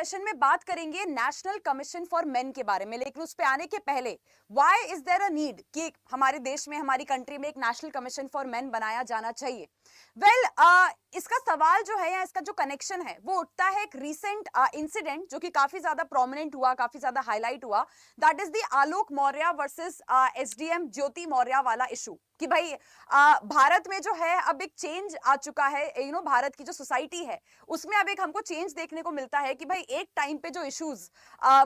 Session में बात करेंगे नेशनल कमीशन फॉर मेन के बारे में, लेकिन उस पे आने के पहले why is there a need कि हमारे देश में, हमारी कंट्री में एक नेशनल कमीशन फॉर मेन बनाया जाना चाहिए। इसका सवाल जो है या इसका जो कनेक्शन है वो उठता है एक रीसेंट इंसिडेंट जो कि काफी ज्यादा प्रोमिनेंट हुआ, काफी ज्यादा हाईलाइट हुआ। That is the Alok Maurya versus SDM Jyoti Maurya वाला इशू कि भाई भारत में जो है अब एक चेंज आ चुका है। भारत की जो सोसाइटी है उसमें अब एक हमको चेंज देखने को मिलता है कि भाई एक टाइम पे जो इश्यूज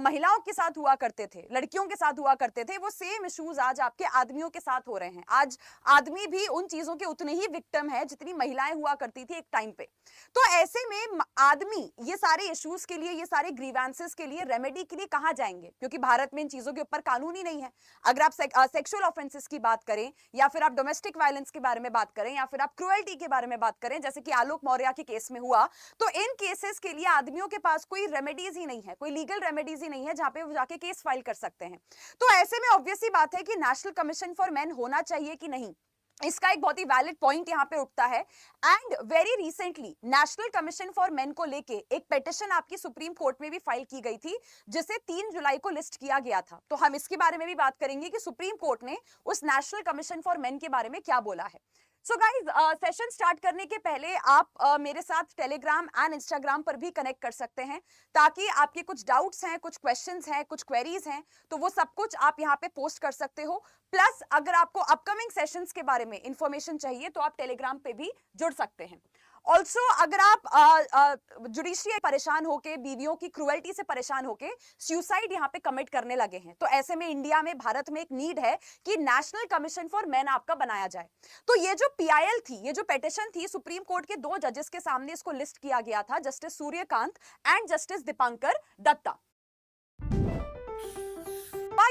महिलाओं के साथ हुआ करते थे, लड़कियों के साथ हुआ करते थे, वो सेम इश्यूज आज आपके आदमियों के साथ हो रहे हैं। आज आदमी भी उन चीजों के उतने ही विक्टिम है जितनी महिलाएं हुआ करती थी एक टाइम पे। तो ऐसे में आदमी ये सारे इश्यूज के लिए, ये सारे ग्रीवेंसेस के लिए, रेमेडी के लिए कहां जाएंगे, क्योंकि भारत में इन चीजों के ऊपर कानून ही नहीं है। अगर आप सेक्सुअल ऑफेंसेस की बात करें या फिर आप डोमेस्टिक वायलेंस के बारे में बात करें या फिर आप क्रुएल्टी के बारे में बात करें, जैसे कि आलोक मौर्य के केस में हुआ, तो इन केसेस के लिए आदमियों के पास कोई रेमेडीज ही नहीं है, कोई लीगल रेमेडीज ही नहीं है जहां पे वो जाके केस फाइल कर सकते हैं। तो ऐसे में ऑब्वियस ही बात है कि नेशनल कमीशन फॉर मेन होना चाहिए कि नहीं, इसका एक बहुत ही वैलिड पॉइंट यहां पे उठता है। And very recently national commission for main को लेके एक पिटीशन आपकी सुप्रीम कोर्ट में भी फाइल की गई थी, जिसे 3 जुलाई को लिस्ट किया गया था। तो हम इसके बारे में भी बात करेंगे कि सुप्रीम कोर्ट ने उस नेशनल कमीशन फॉर मेन के बारे में क्या बोला है। सो गाइज, सेशन स्टार्ट करने के पहले आप मेरे साथ टेलीग्राम एंड इंस्टाग्राम पर भी कनेक्ट कर सकते हैं, ताकि आपके कुछ डाउट्स हैं, कुछ क्वेश्चंस हैं, कुछ क्वेरीज हैं, तो वो सब कुछ आप यहाँ पे पोस्ट कर सकते हो। प्लस अगर आपको अपकमिंग सेशंस के बारे में इंफॉर्मेशन चाहिए तो आप टेलीग्राम पे भी जुड़ सकते हैं। ऑल्सो अगर आप जुडिशरी परेशान होके, बीवियों की क्रुएल्टी से परेशान होके सुसाइड यहाँ पे कमिट करने लगे हैं, तो ऐसे में इंडिया में, भारत में एक नीड है कि नेशनल कमीशन फॉर मेन आपका बनाया जाए। तो ये जो पीआईएल थी, ये जो पिटीशन थी, सुप्रीम कोर्ट के 2 जजेस के सामने इसको लिस्ट किया गया था, justice Suryakant and justice Dipankar Datta.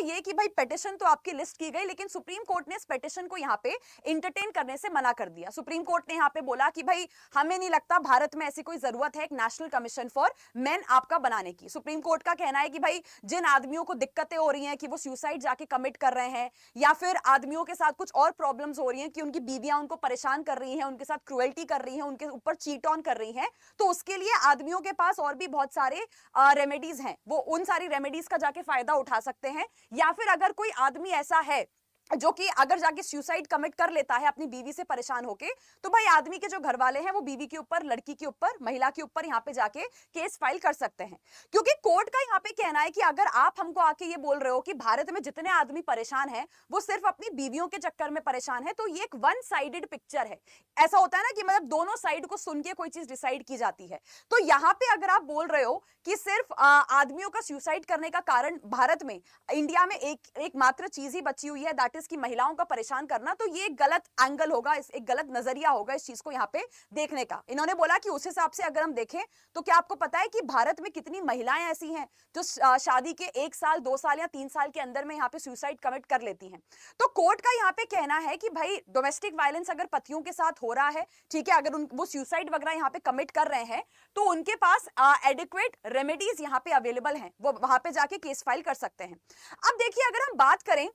ये कि भाई पिटीशन तो आपकी लिस्ट की गई, लेकिन सुप्रीम कोर्ट ने इस पिटीशन को यहाँ पे इंटरटेन करने से मना कर दिया। सुप्रीम कोर्ट ने यहाँ पे बोला कि भाई हमें नहीं लगता भारत में ऐसी कोई जरूरत है एक नेशनल कमीशन फॉर मेन आपका बनाने की। सुप्रीम कोर्ट का कहना है कि भाई जिन आदमियों को दिक्कतें हो रही हैं कि वो सुसाइड जाके कमिट कर रहे हैं, या फिर आदमियों के साथ कुछ और प्रॉब्लम्स हो रही हैं कि उनकी बीवियां उनको परेशान कर रही हैं, उनके साथ क्रुएल्टी कर रही हैं, उनके ऊपर चीट ऑन कर रही हैं, तो उसके लिए आदमियों के पास और भी बहुत सारे रेमेडीज हैं, वो उन सारी रेमेडीज का जाके फायदा उठा सकते हैं। या फिर अगर कोई आदमी ऐसा है जो कि अगर जाके सुसाइड कमिट कर लेता है अपनी बीवी से परेशान होके, तो भाई आदमी के जो घर वाले हैं वो बीवी के ऊपर, लड़की के ऊपर, महिला के ऊपर यहाँ पे जाके केस फाइल कर सकते हैं। क्योंकि कोर्ट का यहाँ पे कहना है कि अगर आप हमको आके ये बोल रहे हो कि भारत में जितने आदमी परेशान हैं वो सिर्फ अपनी बीवियों के चक्कर में परेशान है, तो ये एक वन साइडेड पिक्चर है। ऐसा होता है ना कि मतलब दोनों साइड को सुन के कोई चीज डिसाइड की जाती है। तो यहाँ पे अगर आप बोल रहे हो कि सिर्फ आदमियों का सुसाइड करने का कारण भारत में, इंडिया में एक मात्र चीज ही बची हुई है, दैट इज कि महिलाओं का परेशान करना, तो ये एक गलत एंगल होगा, एक गलत नजरिया होगा इस चीज को यहाँ पे देखने का। इन्होंने बोला कि उस हिसाब से अगर हम देखें तो क्या आपको पता है कि भारत में कितनी महिलाएं ऐसी हैं जो शादी के 1 साल, 2 साल या 3 साल के अंदर में यहाँ पे सुसाइड कमिट कर लेती हैं। तो कोर्ट का यहाँ पे कहना है कि भाई डोमेस्टिक वायलेंस अगर पतियों के साथ हो रहा है, ठीक है, अगर वो सुसाइड वगैरह यहाँ पे कमिट कर रहे हैं, तो उनके पास एडिक्वेट रेमेडीज यहाँ पे अवेलेबल हैं, वो वहां पे जाके केस फाइल कर सकते हैं। अब देखिए, अगर हम बात करें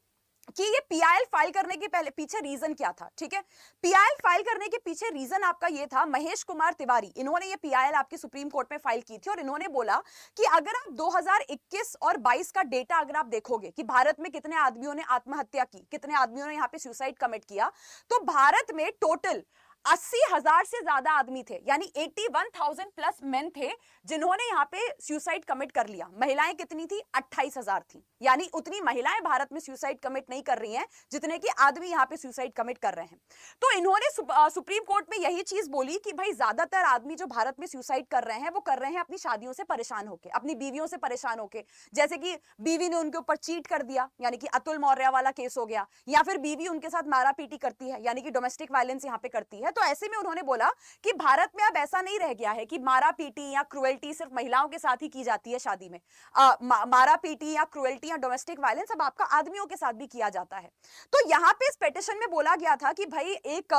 कि ये पीआईएल फाइल करने के पीछे रीजन क्या था, ठीक है, पीआईएल फाइल करने के पीछे रीजन आपका ये था, महेश कुमार तिवारी, इन्होंने ये पीआईएल आपकी सुप्रीम कोर्ट में फाइल की थी और इन्होंने बोला कि अगर आप 2021 और 22 का डेटा अगर आप देखोगे कि भारत में कितने आदमियों ने आत्महत्या की, कितने आदमियों ने यहाँ पे सुसाइड कमिट किया, तो भारत में टोटल 80,000 से ज्यादा आदमी थे, यानी 81,000 प्लस मेन थे जिन्होंने यहाँ पे सुसाइड कमिट कर लिया। महिलाएं कितनी थी? 28,000 थी, यानी उतनी महिलाएं भारत में सुसाइड कमिट नहीं कर रही हैं जितने कि आदमी यहाँ पे सुसाइड कमिट कर रहे हैं। तो इन्होंने सुप्रीम कोर्ट में यही चीज बोली कि भाई ज्यादातर आदमी जो भारत में सुसाइड कर रहे हैं वो कर रहे हैं अपनी शादियों से परेशान होकर, अपनी बीवियों से परेशान होकर, जैसे कि बीवी ने उनके ऊपर चीट कर दिया, यानी कि अतुल मौर्य वाला केस हो गया, या फिर बीवी उनके साथ मारा पीटी करती है, यानी कि डोमेस्टिक वायलेंस यहाँ पे करती है। तो ऐसे में उन्होंने बोला कि भारत में अब ऐसा नहीं रह गया है कि मारा पीटी या क्रुएल्टी सिर्फ महिलाओं के साथ ही की जाती है शादी में। मारा पीटी या क्रुएल्टी या डोमेस्टिक वायलेंस अब आपका आदमियों के साथ भी किया जाता है। तो यहां पे इस पिटीशन में बोला गया था कि भाई एक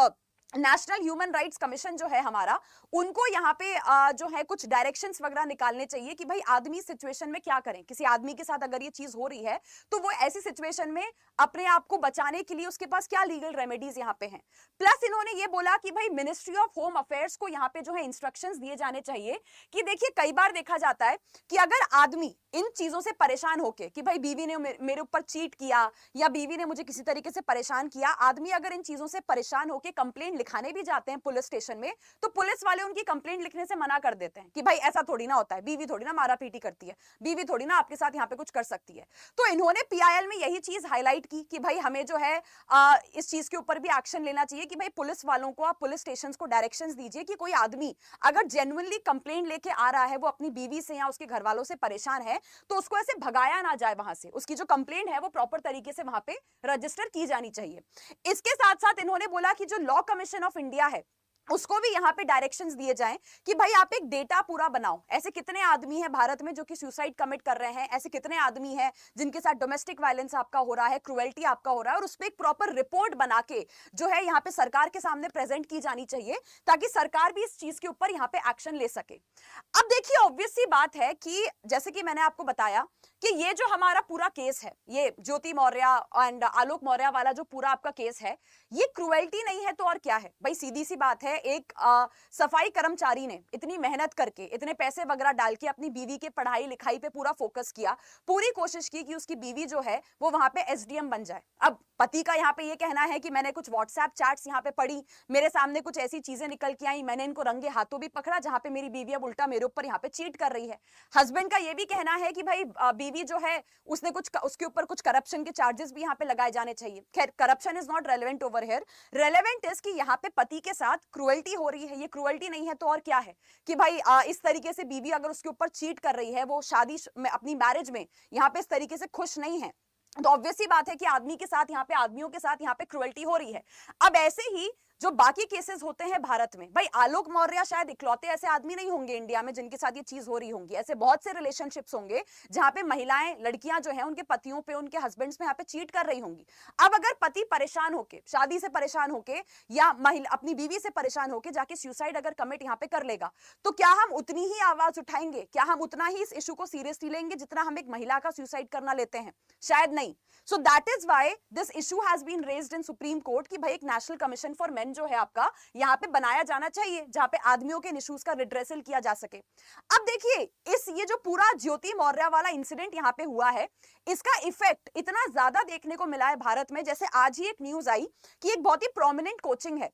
नेशनल ह्यूमन राइट्स कमीशन जो है हमारा, उनको यहाँ पे जो है कुछ डायरेक्शंस वगैरह निकालने चाहिए कि भाई आदमी सिचुएशन में क्या करें। किसी आदमी के साथ अगर ये चीज हो रही है तो वो ऐसी सिचुएशन में अपने आप को बचाने के लिए उसके पास क्या लीगल रेमेडीज यहाँ पे हैं। प्लस इन्होंने ये बोला कि भाई मिनिस्ट्री ऑफ होम अफेयर्स को यहाँ पे जो है इंस्ट्रक्शंस दिए जाने चाहिए कि देखिए कई बार देखा जाता है कि अगर आदमी इन चीजों से परेशान होके कि भाई बीवी ने मेरे ऊपर चीट किया या बीवी ने मुझे किसी तरीके से परेशान किया, आदमी अगर इन चीजों से परेशान होके कंप्लेंट लिखाने भी जाते हैं पुलिस स्टेशन में, तो पुलिस वाले उनकी कंप्लेंट लिखने से मना कर देते हैं कि भाई ऐसा थोड़ी ना होता है, बीवी थोड़ी ना मारा पीटी करती है, बीवी थोड़ी ना आपके साथ यहाँ पे कुछ कर सकती है। तो इन्होंने पीआईएल में यही चीज हाईलाइट की कि भाई हमें जो है इस चीज के ऊपर भी एक्शन लेना चाहिए कि भाई पुलिस वालों को, आप पुलिस स्टेशन को डायरेक्शंस दीजिए कि कोई आदमी अगर जेन्युइनली कंप्लेंट लेके आ रहा है, वो अपनी बीवी से या उसके घर वालों से परेशान है, तो उसको ऐसे भगाया ना जाए वहां से, उसकी जो कंप्लेंट है वो प्रॉपर तरीके से वहां पे रजिस्टर की जानी चाहिए। इसके साथ साथ इन्होंने बोला कि जो लॉ कमीशन ऑफ इंडिया है उसको भी यहाँ पे डायरेक्शंस दिए जाएं कि भाई आप एक डेटा पूरा बनाओ, ऐसे कितने आदमी हैं भारत में जो कि सुसाइड कमिट कर रहे हैं, ऐसे कितने आदमी हैं जिनके साथ डोमेस्टिक वायलेंस आपका हो रहा है, क्रुएल्टी आपका हो रहा है, और उस पर एक प्रॉपर रिपोर्ट बना के जो है यहाँ पे सरकार के सामने प्रेजेंट की जानी चाहिए ताकि सरकार भी इस चीज के ऊपर यहाँ पे एक्शन ले सके। अब देखिए ऑब्वियस सी बात है कि जैसे कि मैंने आपको बताया कि ये जो हमारा पूरा केस है, ये ज्योति मौर्य एंड आलोक मौर्य वाला जो पूरा आपका केस है, ये क्रुएल्टी नहीं है तो और क्या है भाई। सीधी सी बात है, एक सफाई कर्मचारी ने इतनी मेहनत करके, इतने पैसे वगैरह डाल के अपनी बीवी के पढ़ाई लिखाई पे पूरा फोकस किया, पूरी कोशिश की कि उसकी बीवी जो है वो वहां पे एसडीएम बन जाए। अब पति का यहाँ पे ये कहना है कि मैंने कुछ व्हाट्सएप चैट्स यहाँ पे पढ़ी, मेरे सामने कुछ ऐसी चीजें निकल के आई, मैंने इनको रंगे हाथों भी पकड़ा जहां पे मेरी बीवी अब उल्टा मेरे ऊपर यहाँ पे चीट कर रही है। हस्बैंड का ये भी कहना है कि भाई बीवी जो है उसने कुछ, उसके ऊपर कुछ करप्शन के चार्जेस भी यहाँ पे लगाए जाने चाहिए। खैर corruption is not relevant over here, relevant is कि यहाँ पे पति के साथ क्रुएल्टी हो रही है। ये क्रुएल्टी नहीं है तो और क्या है कि भाई इस तरीके से बीवी अगर उसके ऊपर चीट कर रही है, वो शादी में, अपनी मैरिज में यहाँ पे इस तरीके से खुश नहीं है, तो ऑब्वियस सी बात है कि आदमी के साथ यहाँ पे, आदमियों के साथ यहाँ पे क्रुएल्टी हो रही है। अब ऐसे ही जो बाकी केसेस होते हैं भारत में, भाई आलोक मौर्य शायद इकलौते ऐसे आदमी नहीं होंगे इंडिया में जिनके साथ ये चीज हो रही होंगी। ऐसे बहुत से रिलेशनशिप्स होंगे जहां पे महिलाएं, लड़कियां जो हैं उनके पतियों पे, उनके हस्बैंड्स पे यहाँ पे चीट कर रही होंगी। अब अगर पति परेशान होके, शादी से परेशान होके या महिला अपनी बीवी से परेशान होके जाके सुसाइड अगर कमिट यहाँ पे कर लेगा, तो क्या हम उतनी ही आवाज उठाएंगे, क्या हम उतना ही इस इशू को सीरियसली लेंगे जितना हम एक महिला का सुसाइड करना लेते हैं? शायद नहीं। So that is why this issue has been raised in supreme court कि भाई एक नेशनल कमीशन फॉर मेन जो है आपका यहाँ पे बनाया जाना चाहिए, जहां पे आदमियों के इश्यूज का रिड्रेसल किया जा सके। अब देखिए ये जो पूरा ज्योति मौर्य वाला इंसिडेंट यहाँ पे हुआ है, इसका इफेक्ट इतना ज्यादा देखने को मिला है भारत में। जैसे आज ही एक न्यूज आई कि एक बहुत ही प्रोमिनेंट कोचिंग है,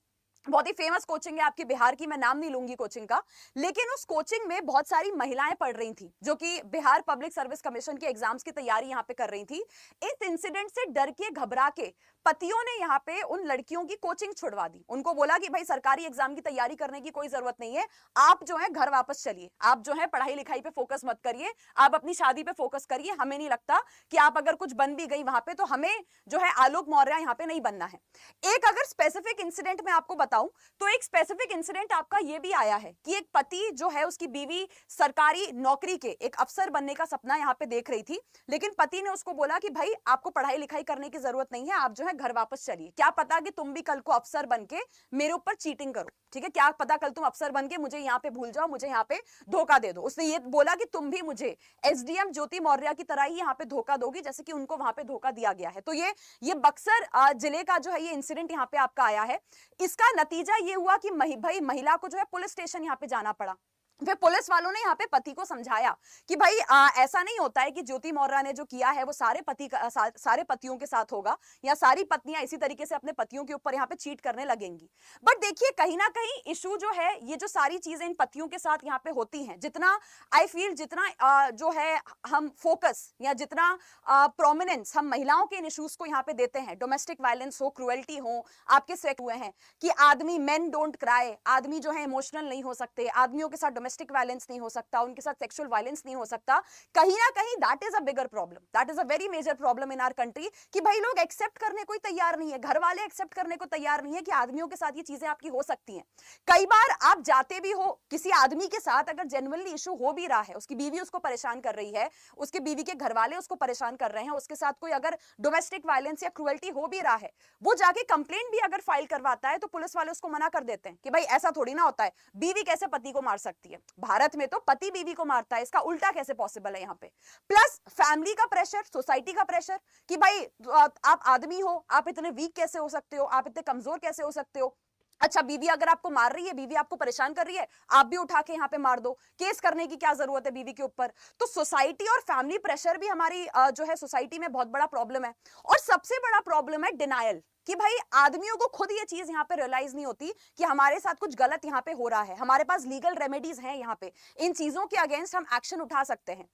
बहुत ही फेमस कोचिंग है आपकी बिहार की, मैं नाम नहीं लूंगी कोचिंग का, लेकिन उस कोचिंग में बहुत सारी महिलाएं पढ़ रही थी जो कि बिहार पब्लिक सर्विस कमीशन के एग्जाम्स की तैयारी यहाँ पे कर रही थी। इस इंसिडेंट से डर के, घबरा के पतियों ने यहाँ पे उन लड़कियों की कोचिंग छुड़वा दी। उनको बोला कि भाई सरकारी एग्जाम की तैयारी करने की कोई जरूरत नहीं है, आप जो है घर वापस चलिए, आप जो है पढ़ाई लिखाई पे फोकस मत करिए, आप अपनी शादी पे फोकस करिए, हमें नहीं लगता कि आप अगर कुछ बन भी गई वहां पे तो हमें जो है आलोक मौर्य यहाँ पे नहीं बनना है। एक अगर स्पेसिफिक इंसिडेंट में आपको बताऊं तो एक स्पेसिफिक इंसिडेंट आपका ये भी आया है कि एक पति जो है, उसकी बीवी सरकारी नौकरी के एक अफसर बनने का सपना यहाँ पे देख रही थी, लेकिन पति ने उसको बोला कि भाई आपको पढ़ाई लिखाई करने की जरूरत नहीं है, आप जो है घर वापस चलिए, क्या पता कि तुम भी कल को अफसर बन के मेरे ऊपर चीटिंग करो, ठीक है, क्या पता कल तुम अफसर बन के मुझे यहाँ पे भूल जाओ, मुझे यहाँ पे धोखा दे दो। उसने ये बोला कि तुम भी मुझे एसडीएम ज्योति मौर्य की तरह ही यहाँ पे धोखा दोगी जैसे कि उनको वहां पे धोखा दिया गया है। तो ये बक्सर जिले का जो है ये इंसिडेंट यहाँ पे आपका आया है। इसका नतीजा ये हुआ कि भाई महिला को जो है पुलिस स्टेशन यहाँ पे जाना पड़ा। फिर पुलिस वालों ने यहाँ पे पति को समझाया कि भाई ऐसा नहीं होता है कि ज्योति मौर्य ने जो किया है वो सारे पतियों के साथ होगा या सारी पत्नियां इसी तरीके से अपने पतियों के ऊपर यहाँ पे चीट करने लगेंगी। बट देखिए कहीं ना कहीं इशू जो है, ये जो सारी चीजें इन पतियों के साथ यहाँ पे होती हैं, जितना आई फील, जितना जो है हम फोकस या जितना प्रोमिनेंस हम महिलाओं के इन इशूज को यहाँ पे देते हैं, डोमेस्टिक वायलेंस हो, क्रुएल्टी हो, आपके सेक्स हुए हैं कि आदमी, मेन डोंट क्राई, आदमी जो है इमोशनल नहीं हो सकते, आदमियों के साथ डोमेस्टिक वायलेंस नहीं हो सकता, उनके साथ सेक्सुअल वायलेंस नहीं हो सकता, कहीं ना कहीं that is a bigger problem, that is a very major problem in our country कि भाई लोग एक्सेप्ट करने को ही तैयार नहीं है, घर वाले एक्सेप्ट करने को तैयार नहीं है कि आदमियों के साथ ये चीजें आपकी हो सकती हैं। कई बार आप जाते भी हो किसी आदमी के साथ, अगर जेन्युइनली इशू हो भी रहा है, उसकी बीवी उसको परेशान कर रही है, उसके बीवी के घर वाले उसको परेशान कर रहे हैं, उसके साथ कोई अगर डोमेस्टिक वायलेंस या क्रुएल्टी हो भी रहा है, वो जाके कंप्लेंट भी अगर फाइल करवाता है तो पुलिस वाले उसको मना कर देते हैं कि भाई ऐसा थोड़ी ना होता है, बीवी कैसे पति को मार सकती है, भारत में तो पति बीवी को मारता है, इसका उल्टा कैसे पॉसिबल है यहाँ पे। प्लस फैमिली का प्रेशर, सोसाइटी का प्रेशर कि भाई आप आदमी हो, आप इतने वीक कैसे हो सकते हो, आप इतने कमजोर कैसे हो सकते हो। अच्छा, बीवी अगर आपको मार रही है, बीवी आपको परेशान कर रही है, आप भी उठा के यहाँ पे मार दो, केस करने की क्या जरूरत है बीवी के ऊपर। तो सोसाइटी और फैमिली प्रेशर भी हमारी जो है सोसाइटी में बहुत बड़ा प्रॉब्लम है। और सबसे बड़ा प्रॉब्लम है डिनायल, कि भाई आदमियों को खुद ये चीज यहाँ पे रियलाइज नहीं होती कि हमारे साथ कुछ गलत यहाँ पे हो रहा है, हमारे पास लीगल रेमेडीज हैं यहाँ पे, इन चीजों के अगेंस्ट हम एक्शन उठा सकते हैं।